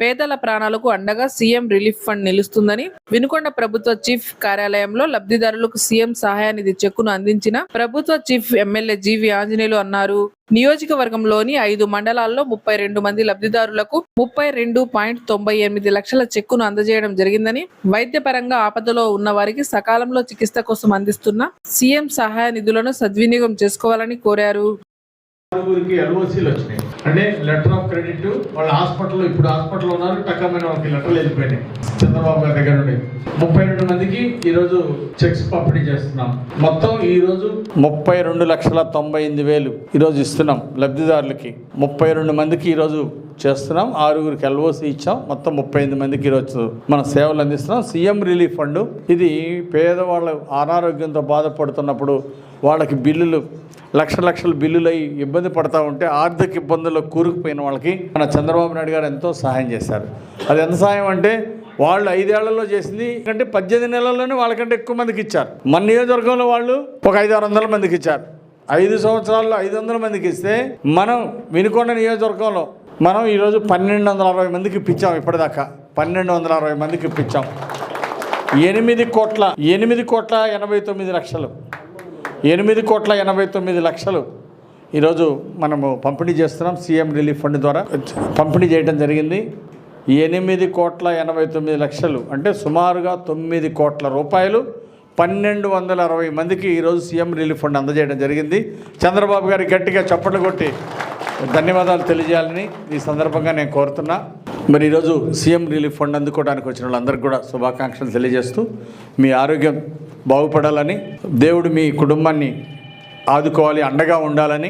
పేదల ప్రాణాలకు అండగా సీఎం రిలీఫ్ ఫండ్ నిలుస్తుందని వినుకొండ ప్రభుత్వ చీఫ్ కార్యాలయంలో లబ్ధిదారులకు సీఎం సహాయ నిధి చెక్కును అందించిన ప్రభుత్వ చీఫ్ ఎమ్మెల్యే జీవి ఆంజనేయులు అన్నారు. నియోజకవర్గంలోని 5 మండలాల్లో 32 మంది లబ్ధిదారులకు 32.98 లక్షల చెక్కును అందజేయడం జరిగిందని, వైద్యపరంగా ఆపదలో ఉన్న వారికి సకాలంలో చికిత్స కోసం అందిస్తున్న సీఎం సహాయ నిధులను సద్వినియోగం చేసుకోవాలని కోరారు. ఎల్ఓసీలు వచ్చినాయి అంటే లెటర్ ఆఫ్ క్రెడిట్. వాళ్ళ హాస్పిటల్లో ఇప్పుడు హాస్పిటల్లో ఉన్నారు, టక్కమైన వాళ్ళకి లెటర్లు వెళ్ళిపోయినాయి చంద్రబాబు గారి దగ్గర నుండి. 32 మందికి ఈరోజు చెక్స్ పంపిణీ చేస్తున్నాం. మొత్తం ఈరోజు 32,98,000 ఈరోజు ఇస్తున్నాం లబ్ధిదారులకి. 32 మందికి ఈరోజు చేస్తున్నాం. 6గురికి ఎల్ఓసి ఇచ్చాం. మొత్తం 38 మందికి ఈరోజు మన సేవలు అందిస్తున్నాం. సీఎం రిలీఫ్ ఫండ్ ఇది పేదవాళ్ళు అనారోగ్యంతో బాధపడుతున్నప్పుడు వాళ్ళకి బిల్లులు లక్షల బిల్లులు అయి ఇబ్బంది పడతా ఉంటే, ఆర్థిక ఇబ్బందుల్లో కూరుకుపోయిన వాళ్ళకి మన చంద్రబాబు నాయుడు గారు ఎంతో సహాయం చేశారు. అది ఎంత సహాయం అంటే వాళ్ళు 5 ఏళ్లలో చేసింది అంటే 18 నెలల్లోనే వాళ్ళకంటే ఎక్కువ మందికి ఇచ్చారు. మన నియోజకవర్గంలో వాళ్ళు ఒక 500-600 మందికి ఇచ్చారు. 5 సంవత్సరాల్లో 500 మందికి ఇస్తే మనం వినుకొండ నియోజకవర్గంలో మనం ఈరోజు 1260 మందికి ఇప్పించాం. ఇప్పటిదాకా 1260 మందికి ఇప్పించాం. 8,89 లక్షలు 8,89 లక్షలు ఈరోజు మనము పంపిణీ చేస్తున్నాం. సీఎం రిలీఫ్ ఫండ్ ద్వారా పంపిణీ చేయడం జరిగింది. 8,89 లక్షలు అంటే సుమారుగా 9 కోట్ల రూపాయలు 1260 మందికి ఈరోజు సీఎం రిలీఫ్ ఫండ్ అందజేయడం జరిగింది. చంద్రబాబు గారికి గట్టిగా చప్పట్లు కొట్టి ధన్యవాదాలు తెలియజేయాలని ఈ సందర్భంగా నేను కోరుతున్నా. మరి ఈరోజు సీఎం రిలీఫ్ ఫండ్ అందుకోవడానికి వచ్చిన వాళ్ళందరికీ కూడా శుభాకాంక్షలు తెలియజేస్తూ, మీ ఆరోగ్యం బాగుపడాలని, దేవుడు మీ కుటుంబాన్ని ఆదుకోవాలి, అండగా ఉండాలని